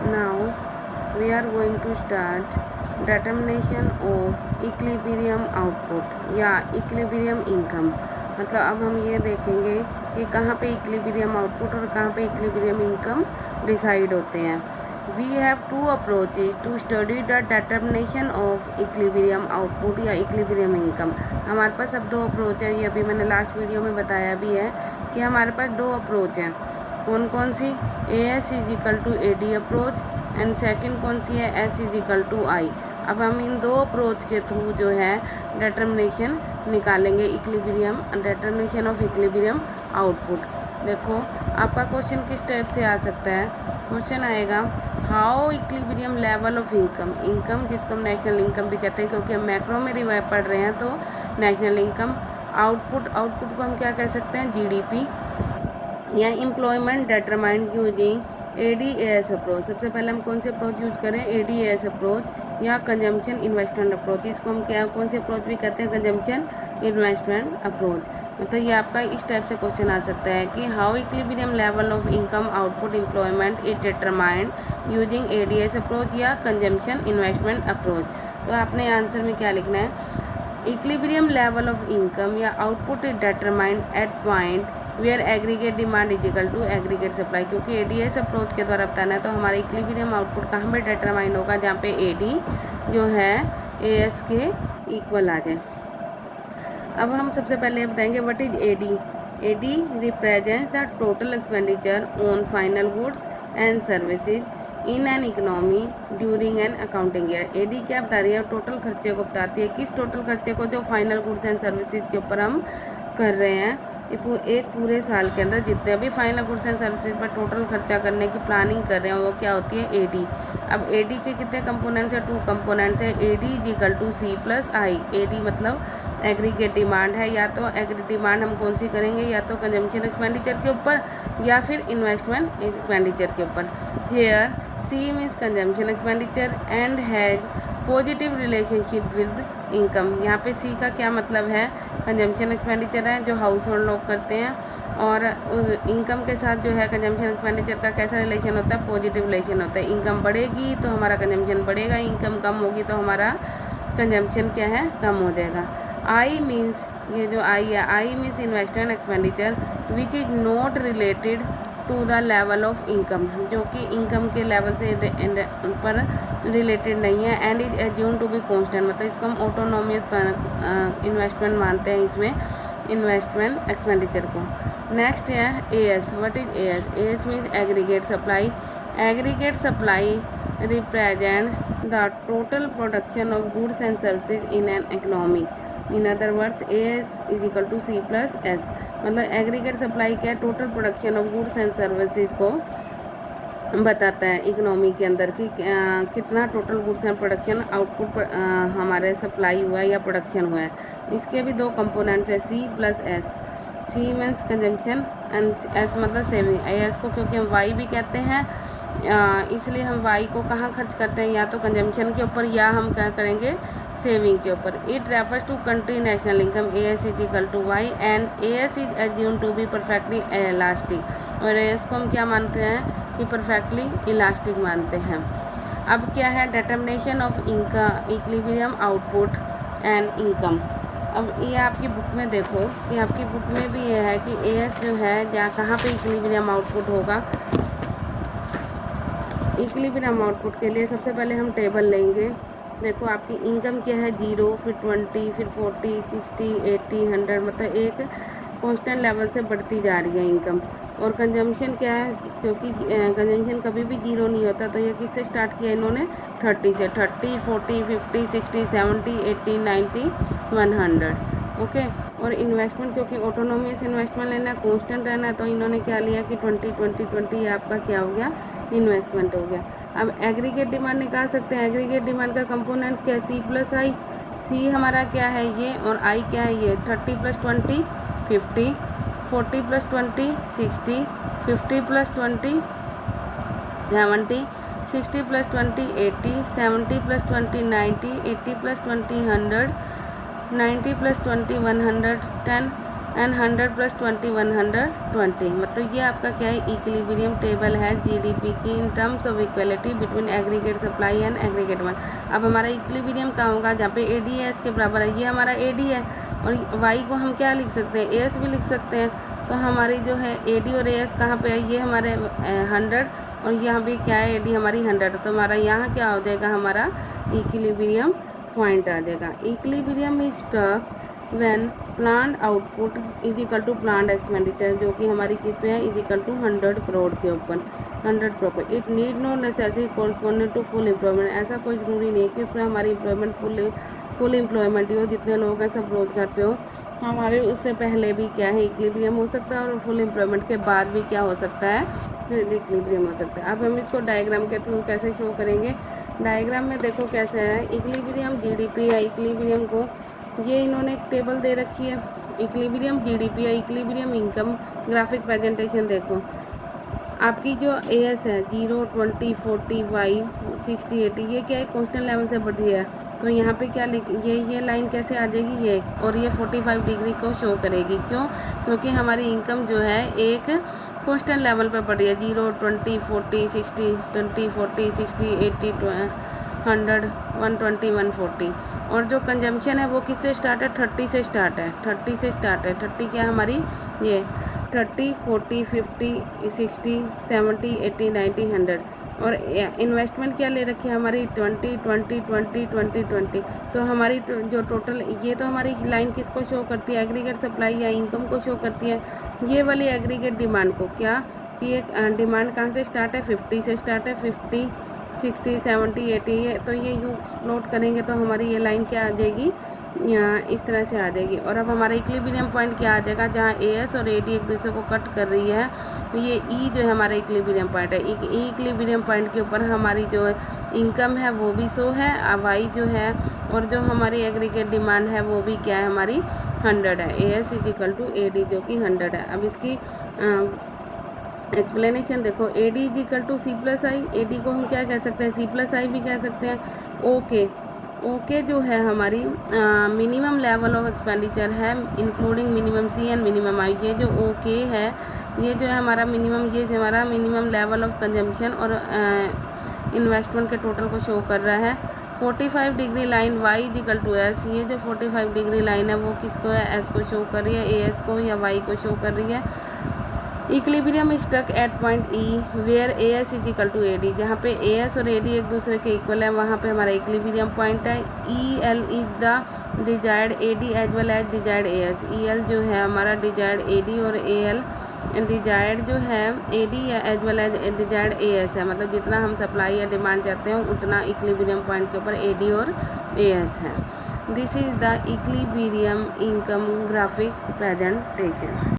Now we are going to start determination of equilibrium output या equilibrium income। मतलब अब हम ये देखेंगे कि कहाँ पे equilibrium output और कहाँ पे equilibrium income डिसाइड होते हैं। We have two approaches to study the determination of equilibrium output या equilibrium income। हमारे पास अब दो अप्रोच है, ये अभी मैंने लास्ट वीडियो में बताया भी है कि हमारे पास दो अप्रोच हैं। कौन कौन सी? AS is equal to AD approach and second कौन सी है? S is equal to I। अब हम इन दो अप्रोच के थ्रू जो है डिटर्मिनेशन निकालेंगे equilibrium, determination of equilibrium output. देखो आपका क्वेश्चन किस टाइप से आ सकता है। क्वेश्चन आएगा how equilibrium level of income, income जिसको हम नेशनल इनकम भी कहते हैं क्योंकि हम मैक्रो में रिवाइव पढ़ रहे हैं, तो नेशनल इनकम। आउटपुट, आउटपुट को हम क्या कह सकते हैं? GDP या employment determined using ADAS approach. सबसे पहले हम कौन से अप्रोच यूज करें? ADAS अप्रोच या कंजम्पशन इन्वेस्टमेंट अप्रोच। इसको हम क्या, कौन से अप्रोच भी कहते हैं? Consumption investment approach. मतलब ये आपका इस टाइप से क्वेश्चन आ सकता है कि how equilibrium level of income output employment is determined using ADAS approach या कंजम्पशन इन्वेस्टमेंट अप्रोच। तो आपने आंसर में क्या लिखना है? इक्विलिब्रियम लेवल ऑफ इनकम या output is determined at point where aggregate demand is equal to aggregate supply. क्योंकि ADAS approach के द्वारा बताना है, तो हमारा इक्विलिब्रियम आउटपुट कहाँ पे डिटरमाइंड होगा? जहाँ पे AD जो है AS के इक्वल आ जाए। अब हम सबसे पहले बताएंगे what is AD। AD represents the total expenditure on final goods and services in an economy during an accounting year. AD क्या बता रही है? टोटल खर्चे को बताती है। किस टोटल खर्चे को? जो फाइनल गुड्स एंड सर्विसेज के ऊपर हम कर रहे हैं एक पूरे साल के अंदर जितने भी फाइनल गुड्स एंड सर्विसेज पर टोटल खर्चा करने की प्लानिंग कर रहे हैं, वो क्या होती है? AD। अब AD के कितने कंपोनेंट्स है? 2 कंपोनेंट्स है। AD is equal to C plus I। AD मतलब एग्रीगेट डिमांड है, या तो डिमांड हम कौन सी करेंगे? या तो कंजम्पशन एक्सपेंडिचर के ऊपर या फिर इन्वेस्टमेंट एक्सपेंडिचर के ऊपर। Here C means consumption expenditure and has positive relationship with income. यहाँ पे C का क्या मतलब है? कंजम्पशन एक्सपेंडिचर है जो हाउस होल्ड लोग करते हैं, और इनकम के साथ जो है कंजम्पशन एक्सपेंडिचर का कैसा रिलेशन होता है? पॉजिटिव रिलेशन होता है। इनकम बढ़ेगी तो हमारा कंजम्पशन बढ़ेगा, इनकम कम होगी तो हमारा कंजम्पशन क्या है? कम हो जाएगा। I मीन्स, ये जो I है, I means investment expenditure which is not related to the level of income, जो कि इनकम के लेवल से पर रिलेटेड नहीं है। And is assume to be constant, मतलब इसको हम ऑटोनोमियस इन्वेस्टमेंट मानते हैं इसमें, इन्वेस्टमेंट एक्सपेंडिचर को। नेक्स्ट है AS। What is AS? AS means aggregate supply. Aggregate supply represents the total production of goods and services in an economy. In other words AS is equal to C plus S। मतलब aggregate supply क्या है? Total production of goods and services को बताता है economy के अंदर कि कितना total goods and production output हमारे सप्लाई हुआ है या प्रोडक्शन हुआ है। इसके भी दो कंपोनेंट्स है, C plus S। C means consumption and S मतलब सेविंग। AS को क्योंकि हम Y भी कहते हैं, इसलिए हम Y को कहाँ खर्च करते हैं? या तो कंजम्पशन के ऊपर या हम क्या करेंगे? सेविंग के ऊपर। It refers to country national income. AS is equal to Y and AS is assume to be perfectly elastic. और AS को हम क्या मानते हैं? कि परफेक्टली इलास्टिक मानते हैं। अब क्या है? Determination of income, equilibrium output and income. अब ये आपकी बुक में देखो कि आपकी बुक में भी ये है कि AS जो है जहाँ कहाँ पे इक्विलिब्रियम आउटपुट होगा। इक्विलिब्रियम आउटपुट के लिए सबसे पहले हम टेबल लेंगे। देखो आपकी इनकम क्या है? 0, फिर 20, फिर 40, 60, 80, 100, मतलब एक कांस्टेंट लेवल से बढ़ती जा रही है इनकम। और कंजम्पशन क्या है? क्योंकि कंजम्पशन कभी भी 0 नहीं होता, तो ये किससे स्टार्ट किया इन्होंने? 30 से। 30, 40, 50, 60, 70, 80, 90, 100। ओके। और इन्वेस्टमेंट, क्योंकि ऑटोनोमियस इन्वेस्टमेंट लेना, कांस्टेंट रहना है, तो इन्होंने क्या लिया कि 20, 20, 20 आपका क्या हो गया? इन्वेस्टमेंट हो गया। अब एग्रीगेट डिमांड निकाल सकते हैं। एग्रीगेट डिमांड का कंपोनेंट क्या है? C plus I। C हमारा क्या है? ये, और I क्या है? ये। 30 plus 20 50, 40 plus 20 60, 50 plus 20 70, 60 plus 20 80, 70 plus 20 90, 80 plus 20 100, 90 plus 20 110 and 100 + 20 120। मतलब ये आपका क्या है, इक्विलिब्रियम टेबल है जीडीपी की in terms of equality between aggregate supply and aggregate one. अब हमारा इक्विलिब्रियम कहाँ होगा, जहाँ पे एडी एस के बराबर है, ये हमारा एडी है और वाई को हम क्या लिख सकते हैं, एस भी लिख सकते हैं। तो हमारी जो है एडी और एस कहाँ पे है, ये हमारे 100 और यहाँ भी क्या है, एडी हमारी 100। तो हमारा यहाँ क्या हो जाएगा, हमारा इक्विलिब्रियम पॉइंट आ जाएगा। Equilibrium is stuck when plant output is equal to plant expenditure, जो कि हमारी किस पे है, इज इक्वल टू 100 करोड़ के ऊपर 100 crore. It need no necessary correspondent to full employment. ऐसा कोई ज़रूरी नहीं है कि उसमें हमारी एम्प्लॉयमेंट फुल एम्प्लॉयमेंट ही हो, जितने लोग हैं सब रोजगार पे हो। हमारे उससे पहले भी क्या है, इक्विलिब्रियम हो सकता है और फुल एम्प्लॉयमेंट के बाद भी क्या हो सकता है, फिर इक्विलिब्रियम हो सकता है। अब हम इसको डायग्राम के थ्रू कैसे शो करेंगे। डायग्राम में देखो कैसे है, इक्विलिब्रियम जीडीपी है, इक्विलिब्रियम को ये इन्होंने एक टेबल दे रखी है, इक्विलिब्रियम जीडीपी है, इक्विलिब्रियम इनकम ग्राफिक प्रेजेंटेशन। देखो आपकी जो एएस है 0 20 40 वाई 60 80, ये क्या है, कांस्टेंट लेवल से बढ़ रही है। तो यहाँ पे क्या लिख, ये लाइन कैसे आ जाएगी, ये और ये 45 डिग्री को शो करेगी। क्यों, क्योंकि हमारी इनकम जो है एक कांस्टेंट लेवल पे बढ़ रही है, 0 20 40 60 20 40 60 80 100 120 140। और जो कंजम्पशन है वो किससे स्टार्ट है, 30 से स्टार्ट है, 30 से स्टार्ट है। 30 क्या है हमारी, ये 30 40 50 60 70 80 90 100। और इन्वेस्टमेंट क्या ले रखी है हमारी, 20 20 20 20 20। तो हमारी जो टोटल, ये तो हमारी लाइन किसको शो करती है, एग्रीगेट सप्लाई या इनकम को शो करती है। ये वाली एग्रीगेट डिमांड को क्या, कि एक डिमांड कहाँ से स्टार्ट है, 50 से स्टार्ट है, 50 60 70 80। तो ये यूँ प्लॉट करेंगे तो हमारी ये लाइन क्या आ जाएगी, यहाँ इस तरह से आ जाएगी। और अब हमारा इक्विलिब्रियम पॉइंट क्या आ जाएगा, जहाँ एएस और एडी एक दूसरे को कट कर रही है, ये ई जो है हमारा इक्विलिब्रियम पॉइंट है। इक्विलिब्रियम पॉइंट के ऊपर हमारी जो इनकम है वो भी शो है, वाई जो है, और जो हमारी एग्रीगेट डिमांड है वो भी क्या है, हमारी 100 है। AS is equal to AD जो कि 100 है। अब इसकी एक्सप्लेनेशन देखो, AD is equal to C plus I. AD को हम क्या कह सकते हैं, सी प्लस आई भी कह सकते हैं। ओके, ओके जो है हमारी मिनिमम लेवल ऑफ एक्सपेंडिचर है including minimum C and minimum I. ये जो ओके है, ये जो है हमारा मिनिमम, ये हमारा मिनिमम लेवल ऑफ कंजम्पशन और इन्वेस्टमेंट के टोटल को शो कर रहा है। 45 degree line y is equal to s, ये जो 45 डिग्री लाइन है वो किसको है, एस को शो कर रही है, ए एस को या वाई को शो कर रही है। Equilibrium stuck at point E where A S is equal to A D, जहाँ पे ए एस और ए डी एक दूसरे के इक्वल है, वहाँ पे हमारा इक्विलिब्रियम पॉइंट है। E L is the desired A D as well as desired A S. E L जो है हमारा डिजायर्ड ए डी और ए एल डिजायर्ड जो है A D as well as desired A S है। मतलब जितना हम सप्लाई या डिमांड चाहते हैं उतना इक्विलिब्रियम पॉइंट के ऊपर ए डी और ए एस है। This is the equilibrium income graphic presentation.